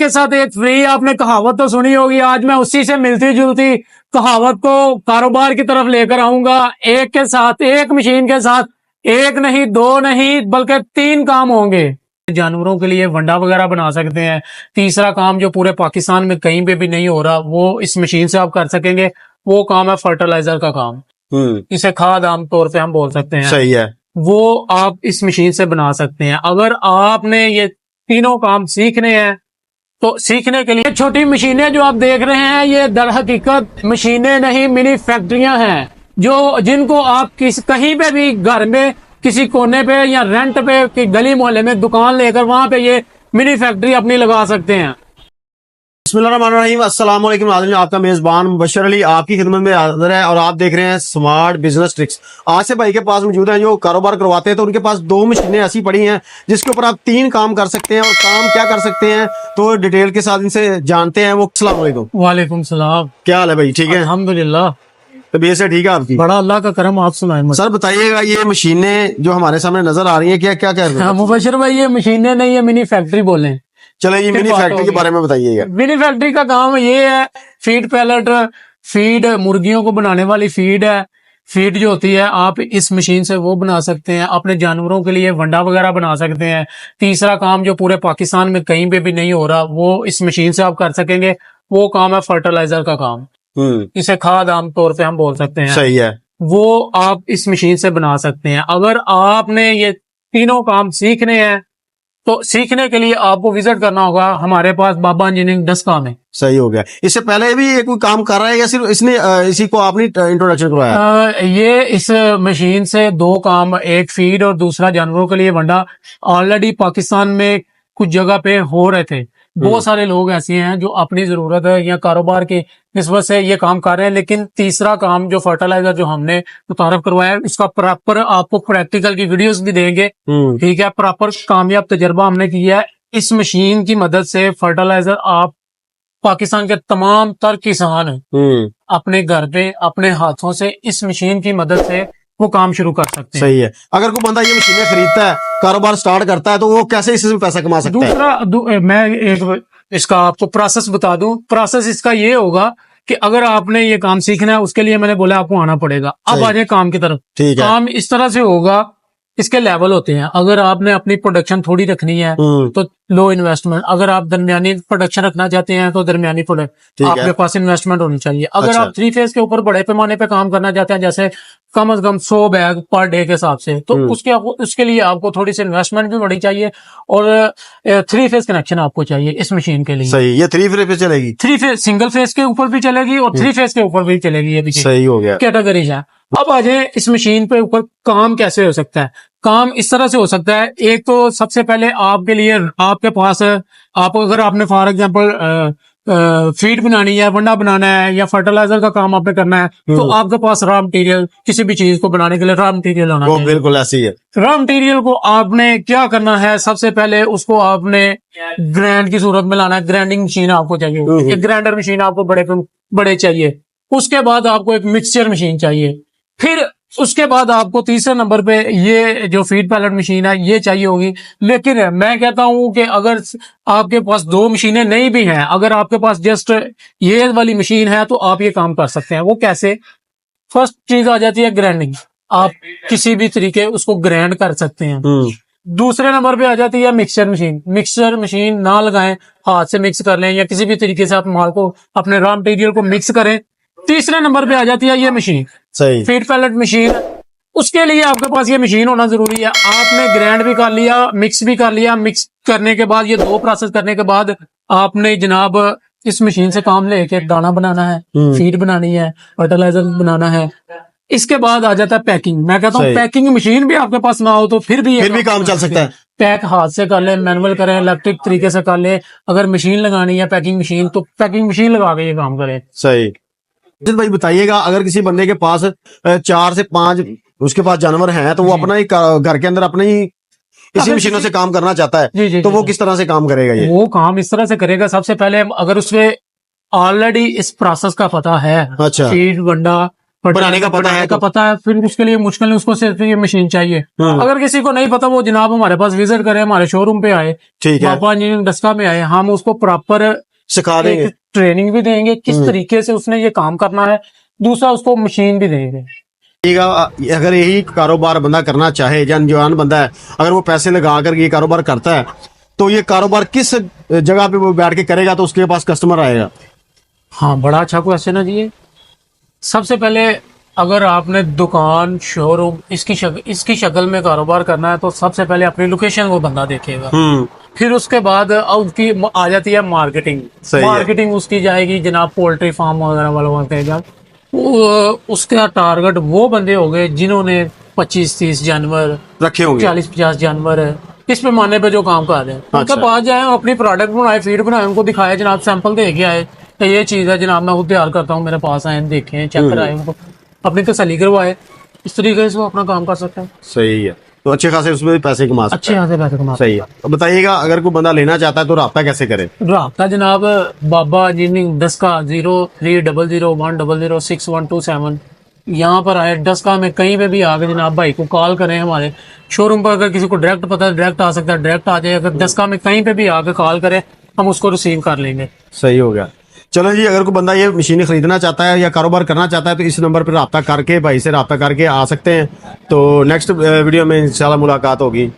के साथ एक फ्री। आपने कहावत तो सुनी होगी, आज मैं उसी से मिलती जुलती कहावत को कारोबार की तरफ लेकर आऊंगा। एक के साथ, एक मशीन के साथ एक नहीं, दो नहीं, बल्कि 3 काम होंगे। जानवरों के लिए वंडा वगैरह बना सकते हैं। तीसरा काम जो पूरे पाकिस्तान में कहीं पे भी नहीं हो रहा, वो इस मशीन से आप कर सकेंगे। वो काम है फर्टिलाइजर का काम। इसे खाद आमतौर पे हम बोल सकते हैं। सही है। वो आप इस मशीन से बना सकते हैं। अगर आपने ये तीनों काम सीखने हैं तो सीखने के लिए छोटी मशीनें जो आप देख रहे हैं, ये दर हकीकत मशीनें नहीं, मिनी फैक्ट्रियां हैं, जो जिनको आप कहीं पे भी घर में किसी कोने पे या रेंट पे कि गली मोहल्ले में दुकान लेकर वहां पे ये मिनी फैक्ट्री अपनी लगा सकते हैं। बिस्मिल्लाहिर्रहमानिर्रहीम, अस्सलाम वालेकुम नाज़रीन, आपका मेजबान मुबश्शिर अली आपकी खिदमत में हाजिर है और आप देख रहे हैं स्मार्ट बिजनेस ट्रिक्स। आज से भाई के पास मौजूद हैं जो कारोबार करवाते हैं, तो उनके पास 2 मशीनें ऐसी पड़ी हैं जिसके ऊपर आप 3 काम कर सकते हैं। और काम क्या कर सकते हैं तो डिटेल के साथ इनसे जानते हैं। वो अस्सलाम वालेकुम। वालेकुम सलाम। क्या हाल है भाई? ठीक है, अल्हम्दुलिल्लाह। तबीयत से ठीक है आपकी? बड़ा अल्लाह का करम। आप सुनाएं। सर बताइएगा, ये मशीनें जो हमारे सामने नजर आ रही है क्या क्या कर रही है? मुबश्शिर भाई, ये मशीनें नहीं, ये मिनी फैक्ट्री बोलें। चलो ये मिनी फैक्ट्री के बारे में बताइएगा। मिनी फैक्ट्री का काम ये है, फीड पैलेट, फीड मुर्गियों को बनाने वाली फीड है। फीड जो होती है आप इस मशीन से वो बना सकते हैं। अपने जानवरों के लिए वंडा वगैरह बना सकते हैं। तीसरा काम जो पूरे पाकिस्तान में कहीं पे भी नहीं हो रहा, वो इस मशीन से आप कर सकेंगे। वो काम है फर्टिलाइजर का काम। इसे खाद आमतौर पे हम बोल सकते हैं। सही है। वो आप इस मशीन से बना सकते हैं। अगर आपने ये तीनों काम सीखने हैं तो सीखने के लिए आपको विजिट करना होगा हमारे पास बाबा इंजीनियरिंग डस्का में। सही हो गया। इससे पहले भी ये कोई काम कर रहा है या सिर्फ इसने इसी को आपने इंट्रोडक्शन करवाया? ये इस मशीन से 2 काम, एक फीड और दूसरा जानवरों के लिए वंडा, ऑलरेडी पाकिस्तान में कुछ जगह पे हो रहे थे। बहुत सारे लोग ऐसे हैं जो अपनी जरूरत है या कारोबार की निस्बत से ये काम कर रहे हैं। लेकिन तीसरा काम जो फर्टिलाइजर जो हमने मुतारफ करवाया, इसका प्रॉपर आपको प्रैक्टिकल की वीडियोस भी देंगे। ठीक है, प्रॉपर कामयाब तजर्बा हमने किया है। इस मशीन की मदद से फर्टिलाइजर आप पाकिस्तान के तमाम तर किसान अपने घर पे अपने हाथों से इस मशीन की मदद से वो काम शुरू कर सकते हैं। सही है। अगर कोई बंदा ये मशीनें खरीदता है, कारोबार स्टार्ट करता है, तो वो कैसे इससे पैसा कमा सकता है? मैं एक इसका आपको प्रोसेस बता दूं। प्रोसेस इसका ये होगा कि अगर आपने ये काम सीखना है, उसके लिए मैंने बोला आपको आना पड़ेगा। अब आ जाए काम की तरफ। ठीक है। काम इस तरह से होगा, इसके लेवल होते हैं। अगर आपने अपनी प्रोडक्शन थोड़ी रखनी है तो लो इन्वेस्टमेंट। अगर आप दरमियानी प्रोडक्शन रखना चाहते हैं तो दरमियानी प्रोडक्ट आपके पास इन्वेस्टमेंट होनी चाहिए। अगर आप 3 फेज के ऊपर बड़े पैमाने पे काम करना चाहते हैं, जैसे कम से कम 100 बैग पर डे के हिसाब से, तो उसके लिए आपको थोड़ी सी इन्वेस्टमेंट भी बड़ी चाहिए और 3 फेज कनेक्शन आपको चाहिए इस मशीन के लिए। सही। ये 3 फेज पे चलेगी? 3 फेज सिंगल फेज के ऊपर भी चलेगी और 3 फेज के ऊपर भी चलेगी। ये भी सही हो गया। कैटेगरीज है। अब आ जाए इस मशीन पे ऊपर काम कैसे हो सकता है। काम इस तरह से हो सकता है। एक तो सबसे पहले आपके लिए, आपके पास आप अगर आपने फॉर एग्जांपल फीड बनानी है, वंडा बनाना है या फर्टिलाइजर का काम आपने करना है, तो आपके पास रॉ मटेरियल, किसी भी चीज को बनाने के लिए रॉ मटेरियल होना चाहिए। बिल्कुल ऐसी है। रॉ मटेरियल को आपने क्या करना है, सबसे पहले उसको आपने ग्राइंड की सूरत में लाना है। ग्राइंडिंग मशीन आपको चाहिए, एक ग्राइंडर मशीन आपको बड़े चाहिए। उसके बाद आपको एक मिक्सचर मशीन चाहिए। फिर उसके बाद आपको तीसरे नंबर पे ये जो फीड पैलेट मशीन है ये चाहिए होगी। लेकिन मैं कहता हूं कि अगर आपके पास 2 मशीनें नहीं भी हैं, अगर आपके पास जस्ट ये वाली मशीन है तो आप ये काम कर सकते हैं। वो कैसे? फर्स्ट चीज आ जाती है ग्राइंडिंग। आप किसी भी तरीके उसको ग्राइंड कर सकते हैं। दूसरे नंबर पे आ जाती है मिक्सचर मशीन। मिक्सचर मशीन ना लगाएं, हाथ से मिक्स कर लें या किसी भी तरीके से आप माल को, अपने रॉ मटेरियल को मिक्स करें। तीसरे नंबर पे आ जाती है ये मशीन, सही, फीड पैलेट मशीन। उसके लिए आपके पास ये मशीन होना जरूरी है। आपने ग्राइंड भी कर लिया, मिक्स भी कर लिया। मिक्स करने के बाद, ये 2 प्रोसेस करने के बाद, आपने जनाब इस मशीन से काम लेके दाना बनाना है, फीड बनानी है, फर्टिलाइजर बनाना है। इसके बाद आ जाता है पैकिंग। मैं कहता हूँ पैकिंग मशीन भी आपके पास ना हो तो फिर भी काम चल सकता है। पैक हाथ से कर ले, मैनुअल करें, इलेक्ट्रिक तरीके से कर ले। अगर मशीन लगानी है पैकिंग मशीन, तो पैकिंग मशीन लगा के ये काम करें। सही। भाई बताइएगा, अगर किसी बंदे के पास 4 से 5 उसके पास जानवर हैं, तो वो अपना ही घर के अंदर अपने ही इसी मशीनों से काम करना चाहता है, तो वो किस तरह से काम करेगा? ये वो काम इस तरह से करेगा, सबसे पहले अगर उसमें ऑलरेडी इस प्रोसेस का पता है, अच्छा, फीड, वंडा, बनाने का पता है का पता है, फिर उसके लिए मुश्किल नहीं, उसको सिर्फ ये मशीन चाहिए। अगर किसी को नहीं पता, वो जनाब हमारे पास विजिट करे, हमारे शोरूम पे आए, ठीक है, बाबा इंजीनियरिंग डस्का में आए, हम उसको प्रॉपर सिखा देंगे। ट्रेनिंग भी देंगे किस तरीके से उसने ये काम करना है, दूसरा उसको मशीन भी देंगे। अगर यही कारोबार बंदा करना चाहे, जवान बंदा है, अगर वो पैसे लगा कर ये कारोबार करता है, तो ये कारोबार किस जगह पे वो बैठ के करेगा तो उसके पास कस्टमर आएगा? हाँ, बड़ा अच्छा क्वेश्चन है जी ये। सबसे पहले अगर आपने दुकान, शोरूम इसकी शक्ल में कारोबार करना है, तो सबसे पहले अपनी लोकेशन वो बंदा देखेगा। फिर उसके बाद उसकी आ जाती है मार्केटिंग। मार्केटिंग उसकी जाएगी जनाब पोल्ट्री फार्म वगैरह वालों के जब उसका टारगेट वो बंदे हो गए जिन्होंने 25-30 जानवर रखे होंगे, 40-50 जानवर है, इस पैमाने पे जो काम कर रहे हैं। उनके पास जाए, अपनी प्रोडक्ट बनाए, फीड बनाए, उनको दिखाए, जनाब सैंपल दे के आए, ये चीज है जनाब, मैं खुद तैयार करता हूँ, मेरे पास आए, देखें, चेक कराए, उनको अपनी तसल्ली करवाए, इस तरीके से वो अपना काम कर सकते हैं। सही है, तो अच्छे खासे उसमें भी पैसे कमा सकते अच्छे खासे पैसे कमा। सही है। तो बताइएगा, अगर कोई बंदा लेना चाहता है तो राब्ता कैसे करे? राब्ता जनाब बाबा इंजीनियरिंग डस्का 0300100627 यहाँ पर आए, डस्का में कहीं पे भी आके जनाब भाई को कॉल करें। हमारे शोरूम पर अगर किसी को डायरेक्ट पता है, डायरेक्ट आ सकता है, डायरेक्ट आ जाए। अगर डस्का में कहीं पे भी आके कॉल करें, हम उसको रिसीव कर लेंगे। सही हो गया। चलो जी, अगर कोई बंदा ये मशीनें खरीदना चाहता है या कारोबार करना चाहता है तो इस नंबर पर रब्ता करके, भाई से रब्ता करके आ सकते हैं। तो नेक्स्ट वीडियो में इंशाल्लाह मुलाकात होगी।